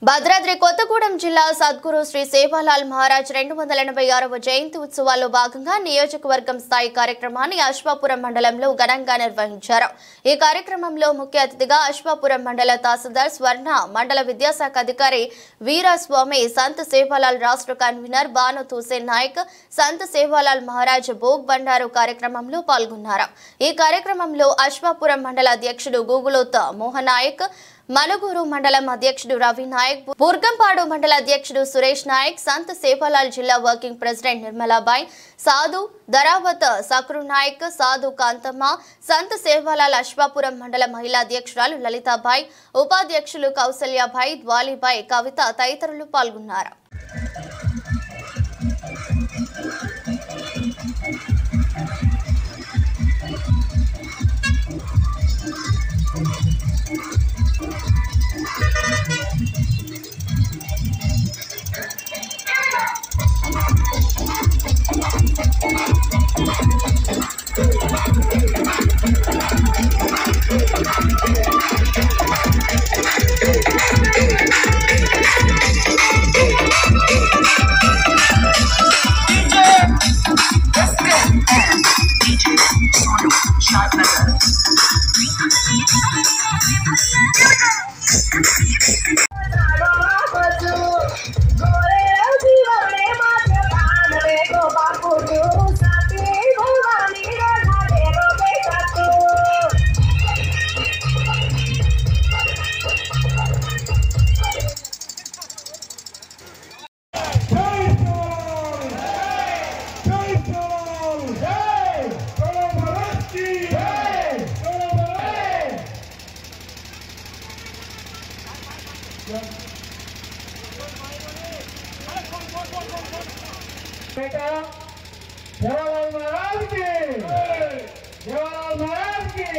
భద్రాద్రి కొత్తగూడెం జిల్లా సద్గురు శ్రీ సేవాలాల్ మహారాజ్ 286వ జయంతి ఉత్సవాల్లో భాగంగా నియోజకవర్గం స్థాయి కార్యక్రమాన్ని అశ్వాపురం మండలంలో ఘనంగా నిర్వహించారు. ఈ కార్యక్రమంలో ముఖ్య అతిథిగా అశ్వాపురం మండల తహసీల్దార్ స్వర్ణ, మండల విద్యాశాఖ అధికారి వీరస్వామి, సంత్ సేవాలాల్ రాష్ట్ర కన్వీనర్ బాను హుసేన్ నాయక్, సంత్ సేవాలాల్ మహారాజ్ భోగ్ బండారు కార్యక్రమంలో పాల్గొన్నారు. ఈ కార్యక్రమంలో అశ్వాపురం మండల అధ్యక్షుడు గూగులోత్ మోహన్ నాయక్, మనుగూరు మండలం అధ్యక్షుడు రవి నాయక్, బుర్గంపాడు మండల అధ్యక్షుడు సురేష్ నాయక్, సంత్ సేవాలాల్ జిల్లా వర్కింగ్ ప్రెసిడెంట్ నిర్మలాబాయ్, సాధు ధరావత్ సక్రు నాయక్, సాధు కాంతమ్మ, సంత్ సేవాలాల్ అశ్వాపురం మండల మహిళా అధ్యక్షురాలు లలితాబాయ్, ఉపాధ్యక్షులు కౌసల్యాబాయ్, ద్వాలిబాయ్, కవిత తదితరులు పాల్గొన్నారు. बेटा जवाहरलाल महाराज की जवाहरलाल महाराज की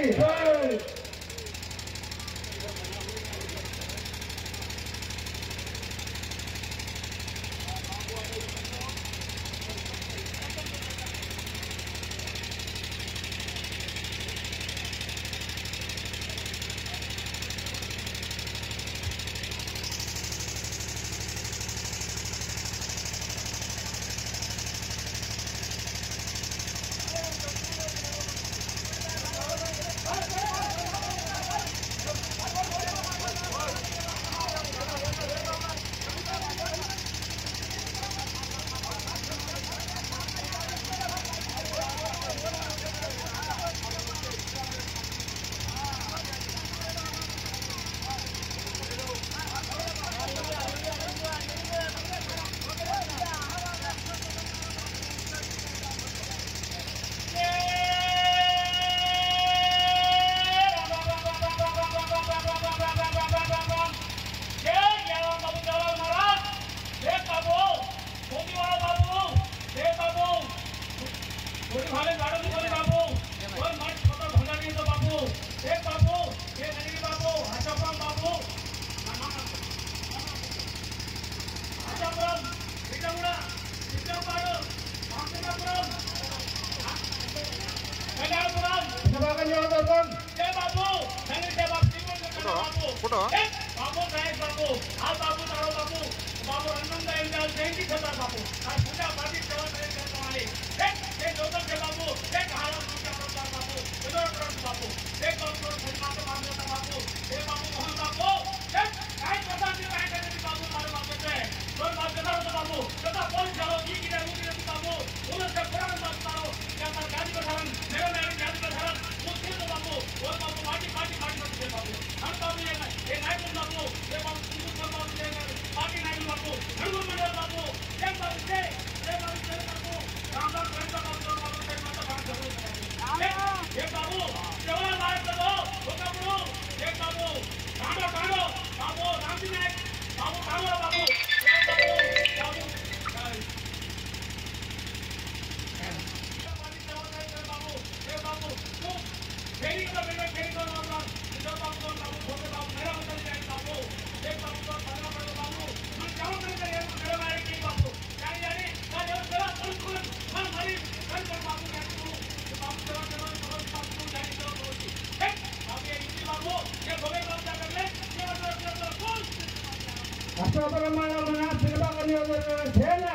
అశోకపురం మండలం సిరిబాక నియోజకవర్గం చేయాలి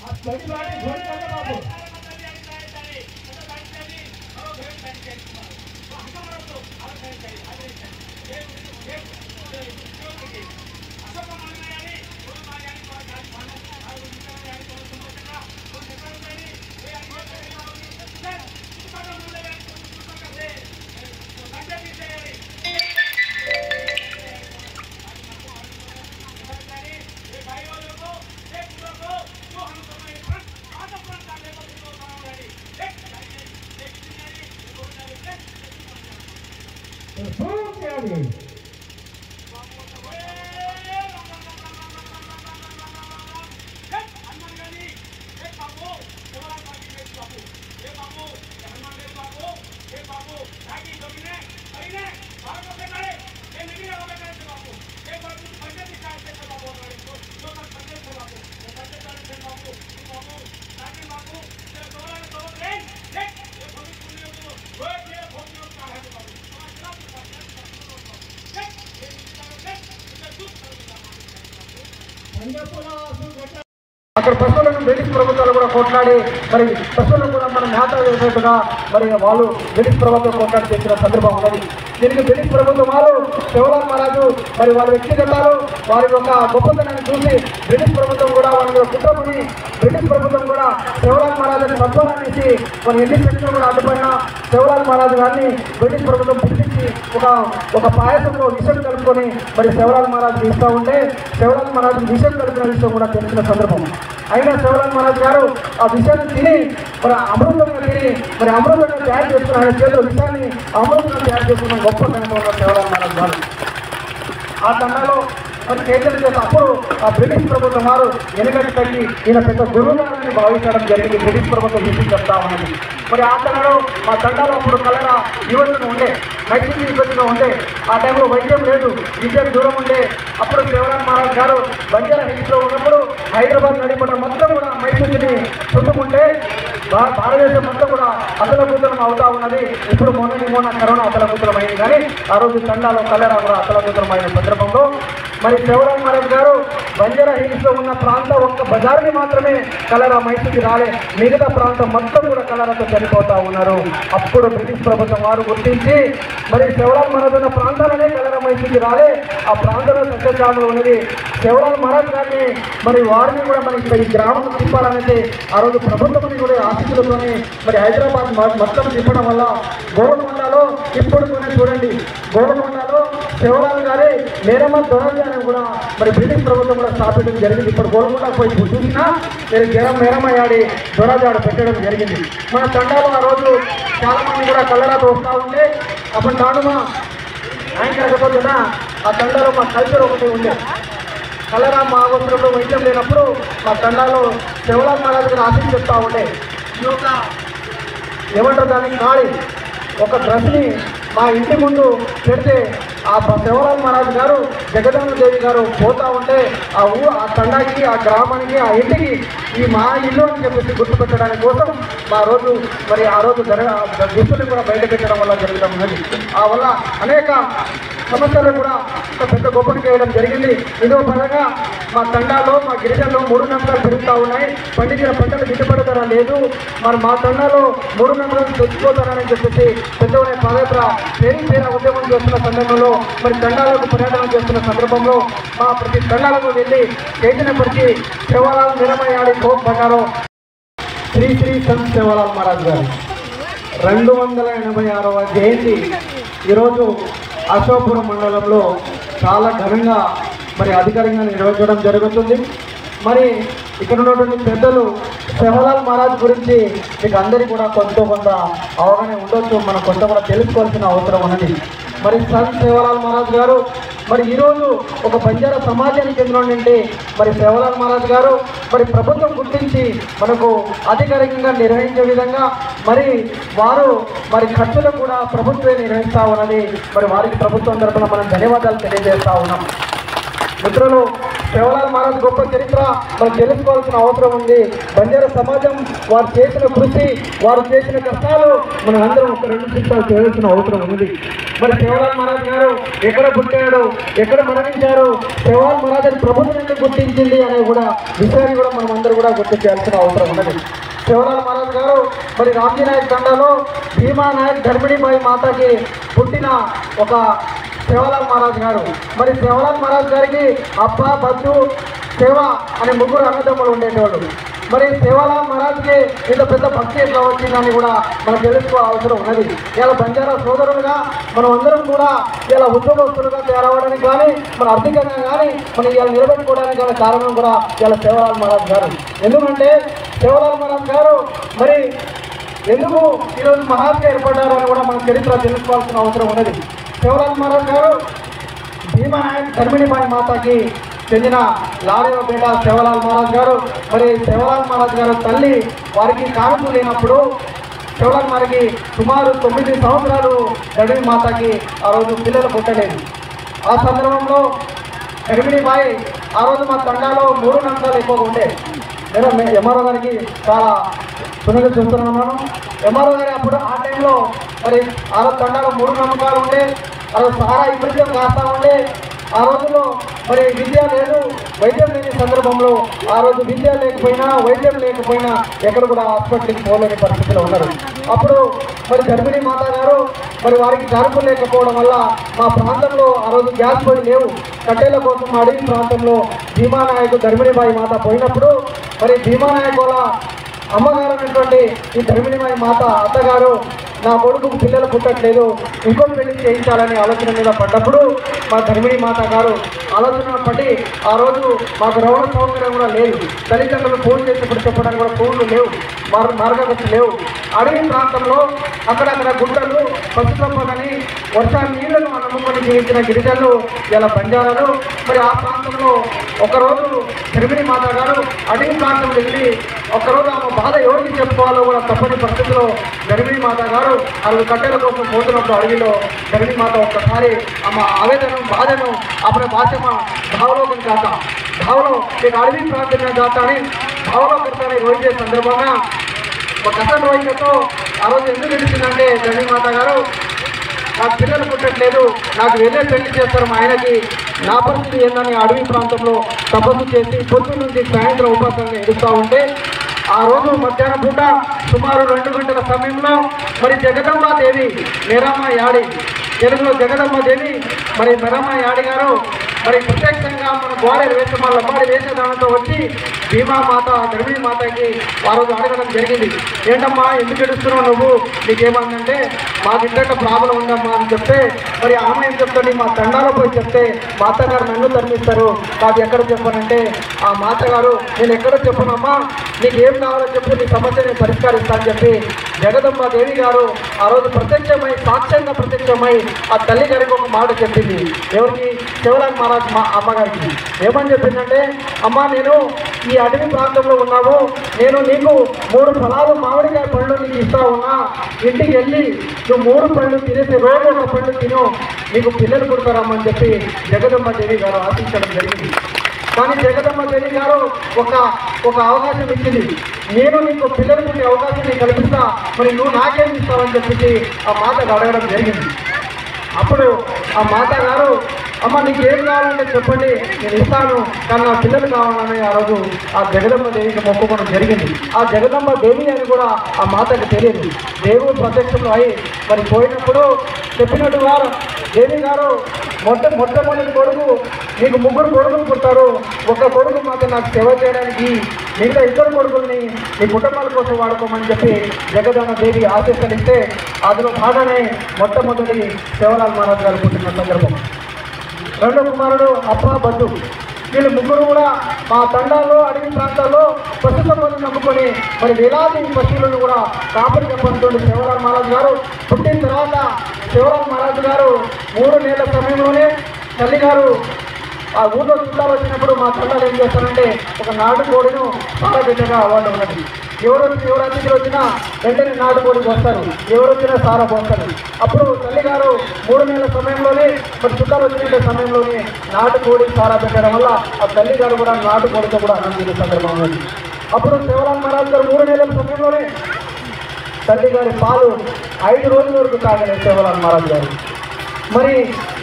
ఆ తొలి బాటి గోల్కొండ బాబు అక్కడ పశువులను బ్రిటిష్ ప్రభుత్వాలు కూడా కొట్లాడి మరి పశువులను కూడా మనం మేత వేసేట్టుగా మరి వాళ్ళు బ్రిటిష్ ప్రభుత్వం కొట్లాడి చేసిన సందర్భం ఉన్నది. దీనికి బ్రిటిష్ ప్రభుత్వం వారు శివలాల్ మహారాజు మరి వారి వ్యక్తిగతాలు వారి యొక్క గొప్పతనాన్ని చూసి బ్రిటిష్ ప్రభుత్వం కూడా వాళ్ళ కుట్రమని బ్రిటిష్ ప్రభుత్వం కూడా శివలాల్ మహారాజుని సత్వరాన్ని ఇచ్చి మరి ఎన్ని శక్తులు కూడా అడ్డుపడిన శివలాల్ మహారాజు గారిని బ్రిటిష్ ప్రభుత్వం పిలిపించి ఒక పాయసంలో విషయం కలుపుకొని మరి శివలాల్ మహారాజుకి ఇస్తూ ఉంటే శివలాల్ మహారాజు విషయం కలిపిన విషయం కూడా తెలిసిన సందర్భం. అయినా శివలాల్ మహారాజు గారు ఆ విషయాన్ని తిని మరి అమృతంగా తిని మరి అమృతంగా తయారు చేసుకున్న ఆయన చేతుల విషయాన్ని అమృతంగా తయారు చేసుకున్న గొప్ప కనుక శివలాల్ మహారాజు గారు ఆ తండాలో మరి కేంద్రం చేసిన అప్పుడు ఆ బ్రిటిష్ ప్రభుత్వం వారు వెనుకటి తగ్గి ఈయన పెద్ద గురువుగారని భావించడం జరిగింది. బ్రిటిష్ ప్రభుత్వం విషయం చెప్తా ఉన్నది. మరి ఆ తండాలో మా తండాలో అప్పుడు కలరా యువతను ఉండే మైసూరు ఇబ్బందిగా ఉండే ఆ టైంలో వైద్యం లేదు, విద్యకు దూరం ఉండే. అప్పుడు శివలాల్ మహారాజ్ గారు బంజారా హిల్స్లో ఉన్నప్పుడు హైదరాబాద్ నడిపడం మొత్తం కూడా మైసూరుని చుట్టుకుంటే భారతదేశం మొత్తం కూడా అతలకుతలం అవుతా ఉన్నది. ఇప్పుడు మొన్న కరోనా అతలకుతలం అయింది, కానీ ఆ రోజు తండాలో కలరా కూడా అతలకుతలం అయిన సందర్భంలో మరి శివలాల్ మహారాజ్ గారు బంజారా హిల్స్లో ఉన్న ప్రాంతం ఒక్క బజార్ని మాత్రమే కలరా మైసూరుకి రాలే, మిగతా ప్రాంతం మొత్తం కూడా కలరాతో చనిపోతా ఉన్నారు. అప్పుడు బ్రిటిష్ ప్రభుత్వం వారు గుర్తించి మరి శివలాల్ మహారాజ్ ఉన్న ప్రాంతాలనే కలరా మైసూరుకి రాలే, ఆ ప్రాంతంలో సత్యగ్రామంలో ఉన్నది. శివలాల్ మహారాజ్ గారిని మరి వారిని కూడా మనకి ఈ గ్రామం తిప్పాలనేది ఆ రోజు ప్రభుత్వం కూడా ఆశీస్సులతోనే మరి హైదరాబాద్ మొత్తం తిప్పడం వల్ల గోల్కొండలో ఇప్పుడు చూడండి, గోల్కొండలో శివలాల్ గారి మేరమ్మ దొరజీ అని కూడా మరి బ్రిటిష్ ప్రభుత్వం కూడా స్థాపించడం జరిగింది. ఇప్పుడు గోల్కొండ పోయి చూసినా మీరు మేరమ్మయాడి దొరజాడు పెట్టడం జరిగింది. మన తండాలో ఆ రోజు చాలా మంది కూడా కలరాతో వస్తూ ఉంటే అప్పుడు తానుమా ఆయన కలగకపోతున్నా ఆ తండాలో మా కల్చర్ ఒకటి ఉండే. కలరా మా అవసరంలో వైద్యం లేనప్పుడు మా తండాలో శివలాల్ మహారాజు గారు ఆశీస్సు చెప్తా ఉండే. ఈ యొక్క ఏమంటారు దానికి కాళీ ఒక డ్రెస్ని మా ఇంటి ముందు పెడితే ఆ శివలాల్ మహారాజు గారు జగదాంబదేవి గారు పోతా ఉంటే ఆ తండాకి ఆ గ్రామానికి ఆ ఇంటికి ఈ మా ఇల్లు అని చెప్పేసి గుర్తుపెట్టడానికి కోసం మా రోజు మరి ఆ రోజు దుస్తులు కూడా బయట పెట్టడం వల్ల జరగడం ఉన్నది. ఆ వల్ల అనేక సమస్యలు కూడా ఒక పెద్ద గొప్పకి చేయడం జరిగింది. ఇదో పరంగా మా తండాలో మా గిరిజనలో 3 నమ్మకాలు పెరుగుతూ ఉన్నాయి. పండించిన పంటలు గిట్టుబడి ధర లేదు. మరి మా తండాలో 3 నమ్మకాలు తెచ్చిపోతారని చెప్పేసి పెద్దవనే పాదయాత్ర పేరు ఉద్యమం చేస్తున్న సందర్భంలో మరి తండాలకు పర్యటన చేస్తున్న సందర్భంలో మా ప్రతి తండాలకు వెళ్ళి చేసినప్పటికీ శివలాల్ నిరమయాడి కోప్ బండారో శ్రీ సంత్ శివలాల్ మహారాజ్ గారు 286వ జయంతి ఈరోజు అశోకపురం మండలంలో చాలా ఘనంగా మరి అధికారికంగా నిర్వహించడం జరుగుతుంది. మరి ఇక్కడ ఉన్నటువంటి పెద్దలు శివలాల్ మహారాజ్ గురించి మీకు అందరికీ కూడా కొంత అవగాహన ఉండొచ్చు, మనం కొంత కూడా తెలుసుకోవాల్సిన అవసరం ఉన్నది. మరి సంత్ శివలాల్ మహారాజ్ గారు మరి ఈరోజు ఒక బంజారా సమాజానికి చెందినటువంటి మరి శివలాల్ మహారాజ్ గారు మరి ప్రభుత్వం గుర్తించి మనకు అధికారికంగా నిర్వహించే విధంగా మరి వారు మరి ఖర్చులు కూడా ప్రభుత్వమే నిర్వహిస్తూ ఉన్నది. మరి వారికి ప్రభుత్వం తరఫున మనం ధన్యవాదాలు తెలియజేస్తూ ఉన్నాం. మిత్రులు సేవలాల్ మహారాజ్ గొప్ప చరిత్ర మనం తెలుసుకోవాల్సిన అవసరం ఉంది. బంజారా సమాజం వారు చేసిన కృషి, వారు చేసిన కష్టాలు మనం అందరం ఒక 2 నిమిషాలు చేయాల్సిన అవసరం ఉంది. మరి సేవలాల్ మహారాజ్ గారు ఎక్కడ పుట్టాడు, ఎక్కడ మరణించారు, సేవలాల్ మహారాజ్ ప్రభుత్వం ఎందుకు గుర్తించింది అనే కూడా విషయాన్ని కూడా మనం అందరూ కూడా గుర్తు చేయాల్సిన అవసరం ఉన్నది. సేవలాల్ మహారాజ్ గారు మరి రామ్జీ నాయక్ తండాలో భీమా నాయక్ ధర్మిణీబాయి మాతకి పుట్టిన ఒక సేవలాల్ మహారాజ్ గారు. మరి సేవలాల్ మహారాజ్ గారికి అబ్బ, బద్దు, సేవ అనే 3 అన్నదమ్ములు ఉండేటవాళ్ళు. మరి సేవలాల్ మహారాజ్కి ఇంత పెద్ద భక్తి ఎట్లా వచ్చిందని కూడా మనం తెలుసుకోవాల్సిన అవసరం ఉన్నది. ఇలా బంజారా సోదరులుగా మనం అందరం కూడా ఇలా ఉద్యోగస్తులుగా తయారవడానికి కానీ, మన ఆర్థికంగా కానీ మనం ఇలా నిలబెట్టుకోవడానికి గల కారణం కూడా ఇలా సేవలాల్ మహారాజ్ గారు. ఎందుకంటే సేవలాల్ మహారాజ్ గారు మరి ఎందుకు ఈరోజు మహాత్గా ఏర్పడ్డారు అని కూడా మనం చరిత్ర తెలుసుకోవాల్సిన అవసరం ఉన్నది. సేవలాల్ మహారాజ్ గారు భీమా నాయక్ ధర్మిణీబాయి మాతకి చెందిన లాడేవ పేట సేవలాల్ మహారాజ్ గారు. మరి సేవలాల్ మహారాజ్ గారు తల్లి వారికి కానుక లేనప్పుడు సేవలాల్ మహారాజ్కి సుమారు 9 సంవత్సరాలు ధర్మిణీ మాతకి ఆ రోజు పిల్లలు పుట్టలేదు. ఆ సందర్భంలో ధర్మిణీబాయి ఆ రోజు మా తండాలో 3 నమ్మకాలు ఎక్కువగా ఉండే. నేను ఎంఆర్ఓ గారికి చాలా సున్నిగా చూస్తున్నాను. ఎంఆర్ఓ గారి అప్పుడు ఆ టైంలో మరి ఆ రోజు తండాలో 3 నమ్మకాలు ఉండే. ఆ రోజు సారా ఇబ్బంది కాస్తా ఉండే. ఆ రోజుల్లో మరి విద్య లేదు, వైద్యం లేని సందర్భంలో ఆ రోజు విద్య లేకపోయినా, వైద్యం లేకపోయినా ఎక్కడ కూడా హాస్పిటల్కి పోలేని పరిస్థితిలో ఉన్నారు. అప్పుడు మరి ధర్మిణీ మాత గారు మరి వారికి సరుకులు లేకపోవడం వల్ల మా ప్రాంతంలో ఆ రోజు గ్యాస్ పొయ్యి లేవు. కట్టెల కోసం అడవి ప్రాంతంలో భీమానాయకు ధర్మిణీబాయి మాత పోయినప్పుడు మరి భీమానాయకు వాళ్ళ అమ్మగారు అనేటువంటి ఈ ధర్మిణీబాయి మాత అత్తగారు నా కొడుకు పిల్లలు పుట్టట్లేదు, ఇంకో పెళ్లి చేయించాలని ఆలోచన మీద పడ్డప్పుడు మా ధర్మిణీ మాత గారు ఆలోచన పడి ఆ రోజు మాకు రవాణా సౌకర్యం కూడా లేదు. తల్లిదండ్రులు ఫోన్ చేసినప్పుడు చెప్పడానికి కూడా ఫోన్లు లేవు, మార్గదర్శి లేవు. అడవి ప్రాంతంలో అక్కడక్కడ గుట్టలు, పశుసంపదని వర్షా నీళ్లను నమ్ముకొని జీవించిన గిరిజనులు ఇలా బంజారాలు. మరి ఆ ప్రాంతంలో ఒకరోజు ధర్మిణీ మాత గారు అడవి ప్రాంతంలో వెళ్ళి ఒకరోజు ఆమె బాధ ఎవరికి చెప్పుకోవాలో కూడా తప్పని పరిస్థితిలో ధర్మిణీ మాత గారు వాళ్ళు కట్టెల కోసం పోతున్నప్పుడు అడవిలో ధర్మిణీ మాత ఒక్కసారి ఆమె ఆవేదన, బాధను అప్పుడు భాషమ భావలోకం జాత భావలో నేను అడవి ప్రాంతం జాత అని భావలో కడతానే రోహించే సందర్భంగా ఒక కథ రోహించతో ఆ రోజు ఎందుకు తెలిసిందంటే ధర్మిణీ మాత గారు నాకు పిల్లలు పుట్టట్లేదు, నాకు వెళ్ళే పెళ్లి చేస్తారు మా ఆయనకి, నా పరిస్థితి ఏందని అడవి ప్రాంతంలో తపస్సు చేసి పొద్దు నుంచి సాయంత్రం ఉపాసనగా ఎదుగుతూ ఉంటే ఆ రోజు మధ్యాహ్నం పూట సుమారు 2 గంటల సమయంలో మరి జగదంబ దేవి మెరమ్మ యాడి, తెలుగులో జగదంబ దేవి మరి మెరమ్మ యాడి గారు మరి ప్రత్యక్షంగా మన గోడలు వేసి మన లబ్బాడి వేసేదానితో వచ్చి భీమా మాత ధర్మిణీ మాతకి ఆ రోజు అడగడం జరిగింది. ఏంటమ్మా ఎందుకు ఏడుస్తున్నావు నువ్వు, నీకేమందంటే మాకు ఇంతట ప్రాబ్లం ఉందమ్మా అని చెప్తే మరి ఆమె ఏం చెప్తాను, మా తండాలో పోయి చెప్తే మా అత్తగారు నన్ను ధర్మిస్తారు, కాదు ఎక్కడ చెప్పానంటే ఆ మాతగారు నేను ఎక్కడ చెప్పనమ్మా, నీకు ఏం కావాలో చెప్పు, నీ సమస్యని పరిష్కరిస్తా అని చెప్పి జగదంబ దేవి గారు ఆ రోజు ప్రత్యక్షమై సాక్ష్యంగా ప్రత్యక్షమై ఆ తల్లి గారికి ఒక మాట చెప్పింది. ఎవరికి? సేవలాల్ మహారాజ్ మా అమ్మగారికి. ఏమని చెప్పిందంటే, అమ్మ నేను ఈ అడవి ప్రాంతంలో ఉన్నావు, నేను నీకు 3 ఫలాలు మామిడికాయ పళ్ళు నీకు ఇస్తా ఉన్నా, ఇంటికి వెళ్ళి నువ్వు 3 పళ్ళు తినేసి రోజు ఒక పళ్ళు తిను, నీకు పిల్లలు పుడతారమ్మని చెప్పి జగదంబ దేవి గారు ఆశించడం జరిగింది. కానీ జగదమ్మ దేవి గారు ఒక అవకాశం ఇచ్చింది, నేను నీకు పిల్లలు పుట్టే అవకాశం కల్పిస్తా, మరి నువ్వు నాకేం ఇస్తావని చెప్పేసి ఆ మాతకు అడగడం జరిగింది. అప్పుడు ఆ మాత గారు అమ్మ నీకు ఏం కావాలంటే చెప్పండి నేను ఇస్తాను, కానీ నా పిల్లలు కావాలని ఆ రోజు ఆ జగదమ్మ దేవికి మొక్కుకోవడం జరిగింది. ఆ జగదమ్మ దేవి అని కూడా ఆ మాతకు తెలియదు. దేవుడు ప్రత్యక్షంలో అయి మరి పోయినప్పుడు చెప్పినట్టు వారు దేవి గారు మొట్టమొదటి కొడుకు నీకు 3 కొడుకులు పుట్టారు, ఒక కొడుకు మాత్రం నాకు సేవ చేయడానికి, మిగతా 2 కొడుకుల్ని నీ కుటుంబాల కోసం వాడుకోమని చెప్పి జగదమ్మ దేవి ఆశీస్సలిస్తే అందులో భాగమే మొట్టమొదటి సేవలాల్ మహారాజ్ గారు పుట్టిన సందర్భం. 2వ కుమారుడు అప్ప, బద్దు, వీళ్ళు 3 కూడా మా తండాల్లో అడవి ప్రాంతాల్లో పశుసంపదను నమ్ముకొని మరి వేలాది పశువులను కూడా కాపరి చెప్పండి సేవలాల్ మహారాజ్ గారు. పుట్టిన తర్వాత సేవలాల్ మహారాజ్ గారు 3 నెలల సమయంలోనే తల్లిగారు ఆ ఊళ్ళో చుట్టాలు వచ్చినప్పుడు మా తండ్రులు ఏం చేస్తారంటే ఒక నాటుకోడిను సారబిడ్డగా అవార్డు ఉన్నది. ఎవరు అతిథులు వచ్చినా వెంటనే నాటుకోడికి వస్తారు, ఎవరు వచ్చినా సారా పోస్తారు. అప్పుడు తల్లిగారు 3 నెలల సమయంలోనే మరి చుట్టాలు వచ్చిన సమయంలోనే నాటుకోడి సారా పెట్టడం వల్ల ఆ తల్లిగారు కూడా నాటుకోడితో కూడా ఆనందించే సందర్భం ఉన్నది. అప్పుడు శివలాల్ మహారాజ్ గారు 3 నెలల సమయంలోనే తల్లిగారి పాలు 5 రోజుల వరకు తాగలేదు శివలాల్ మహారాజ్ గారు. మరి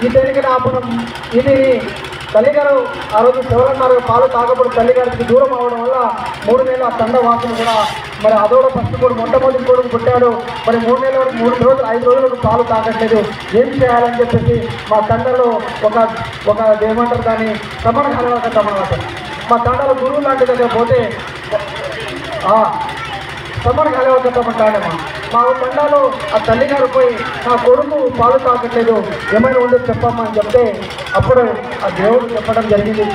ఇతనికి అప్పుడు ఇది తల్లిగారు ఆ రోజు శివలాల్ మహారాజ్ పాలు తాగప్పుడు తల్లిగారికి దూరం అవడం వల్ల 3 నెలల ఆ తండ వాసన కూడా మరి అదోడ ఫస్ట్ కూడా మొట్టమొదటి కొడుకు పుట్టాడు. మరి 3 నెలల వరకు 3 రోజులు 5 రోజుల వరకు పాలు తాగట్లేదు, ఏం చేయాలని చెప్పేసి మా తండలో ఒక ఏమంటారు దాన్ని సమరమాట మా తండలో గురువు లాంటి దగ్గర పోతే సమర కలవకట్టమంటాడమ్మా. మా తండాలో ఆ తల్లిగారు పోయి నా కొడుకు పాలు తాగట్లేదు, ఏమైనా ఉందో చెప్పమ్మా అని చెప్తే అప్పుడు ఆ దేవుడు చెప్పడం జరిగింది,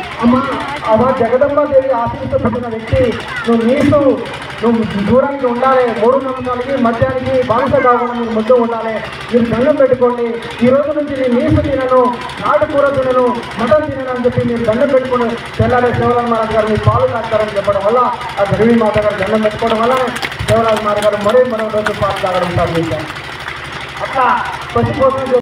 అమ్మా జగదంబాదేవి ఆశీస్సు పుట్టిన వ్యక్తి నువ్వు దూరానికి ఉండాలి, 3 నిమిషాలకి మధ్యానికి బానిస కాకుండా మీరు ముద్దు ఉండాలి, మీరు దండం పెట్టుకోండి, ఈ రోజు నుంచి నేను నీసు తినను, నాటుకూర తినను, మటన్ తినను అని చెప్పి మీరు దండం పెట్టుకుని తెల్లారే శివలాల్ మహారాజ్ గారు మీరు పాలు తాగుతారని చెప్పడం వల్ల ఆ గరివి మాత గారు దండం పెట్టుకోవడం వల్ల శివలాల్ మహారాజ్ గారు మరో రోజు పాలు తాగడం సాధించారు. అట్లా పసిపోతుంది.